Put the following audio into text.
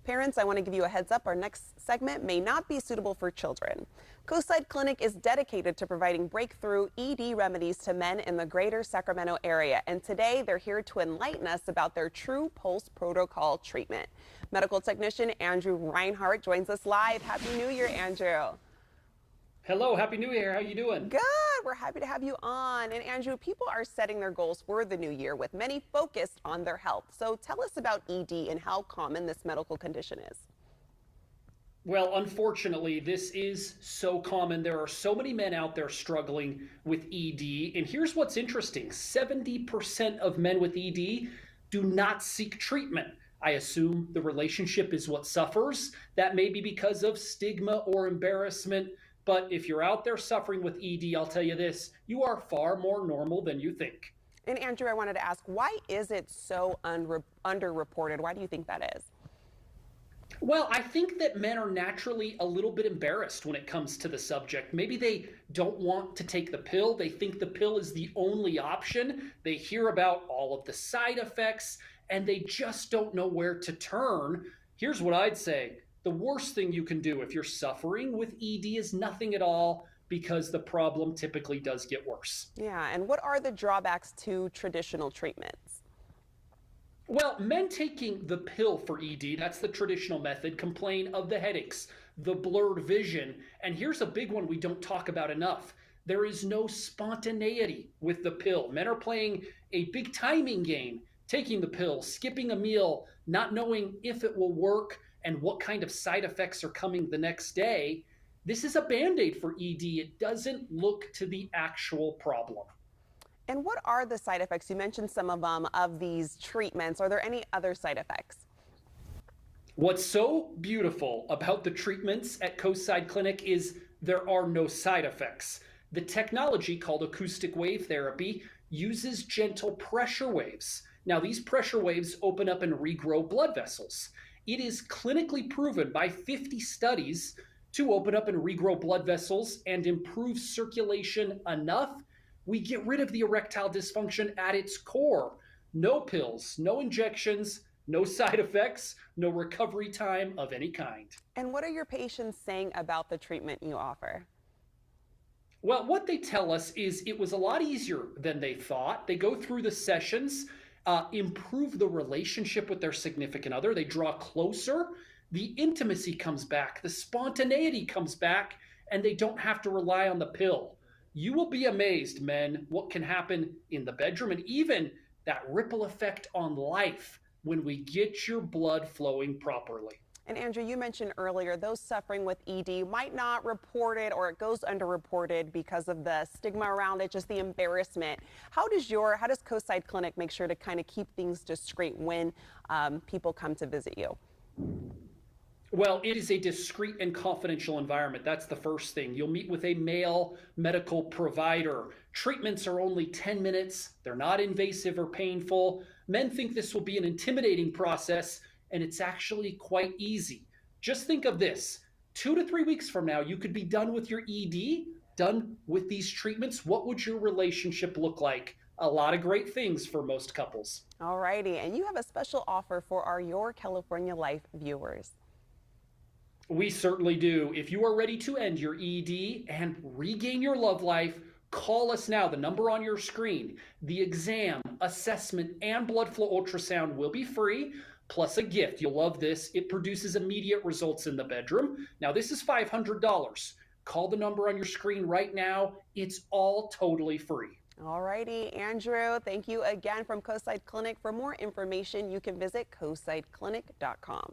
Parents, I want to give you a heads up. Our next segment may not be suitable for children. Coastside Clinic is dedicated to providing breakthrough ED remedies to men in the greater Sacramento area. And today they're here to enlighten us about their True Pulse protocol treatment. Medical technician Andrew Reinhardt joins us live. Happy New Year, Andrew. Hello, Happy New Year. How you doing? Good. We're happy to have you on. And Andrew, people are setting their goals for the new year with many focused on their health. So tell us about ED and how common this medical condition is. Well, unfortunately, this is so common. There are so many men out there struggling with ED. And here's what's interesting. 70% of men with ED do not seek treatment. I assume the relationship is what suffers. That may be because of stigma or embarrassment. But if you're out there suffering with ED, I'll tell you this, you are far more normal than you think. And Andrew, I wanted to ask, why is it so underreported? Why do you think that is? Well, I think that men are naturally a little bit embarrassed when it comes to the subject. Maybe they don't want to take the pill. They think the pill is the only option. They hear about all of the side effects and they just don't know where to turn. Here's what I'd say. The worst thing you can do if you're suffering with ED is nothing at all, because the problem typically does get worse. Yeah, and what are the drawbacks to traditional treatments? Well, men taking the pill for ED, that's the traditional method, complain of the headaches, the blurred vision, and here's a big one we don't talk about enough. There is no spontaneity with the pill. Men are playing a big timing game, taking the pill, skipping a meal, not knowing if it will work and what kind of side effects are coming the next day. This is a band-aid for ED. It doesn't look to the actual problem. And what are the side effects? You mentioned some of them of these treatments. Are there any other side effects? What's so beautiful about the treatments at Coastside Clinic is there are no side effects. The technology, called acoustic wave therapy, uses gentle pressure waves. Now, these pressure waves open up and regrow blood vessels. It is clinically proven by 50 studies to open up and regrow blood vessels and improve circulation enough. We get rid of the erectile dysfunction at its core. No pills, no injections, no side effects, no recovery time of any kind. And what are your patients saying about the treatment you offer? Well, what they tell us is it was a lot easier than they thought. They go through the sessions, improve the relationship with their significant other. They draw closer. The intimacy comes back. The spontaneity comes back, and they don't have to rely on the pill. You will be amazed, men, what can happen in the bedroom and even that ripple effect on life when we get your blood flowing properly. And Andrew, you mentioned earlier those suffering with ED might not report it, or it goes underreported because of the stigma around it, just the embarrassment. How does Coastside Clinic make sure to kind of keep things discreet when people come to visit you? Well, it is a discreet and confidential environment. That's the first thing. You'll meet with a male medical provider. Treatments are only 10 minutes. They're not invasive or painful. Men think this will be an intimidating process, and it's actually quite easy. Just think of this. 2 to 3 weeks from now, you could be done with your ED, done with these treatments. What would your relationship look like? A lot of great things for most couples. All righty. And you have a special offer for our Your California Life viewers. We certainly do. If you are ready to end your ED and regain your love life, call us now. The number on your screen. The exam, assessment, and blood flow ultrasound will be free, plus a gift. You'll love this. It produces immediate results in the bedroom. Now, this is $500. Call the number on your screen right now. It's all totally free. All righty, Andrew, thank you again from Coastside Clinic. For more information, you can visit coastsideclinic.com.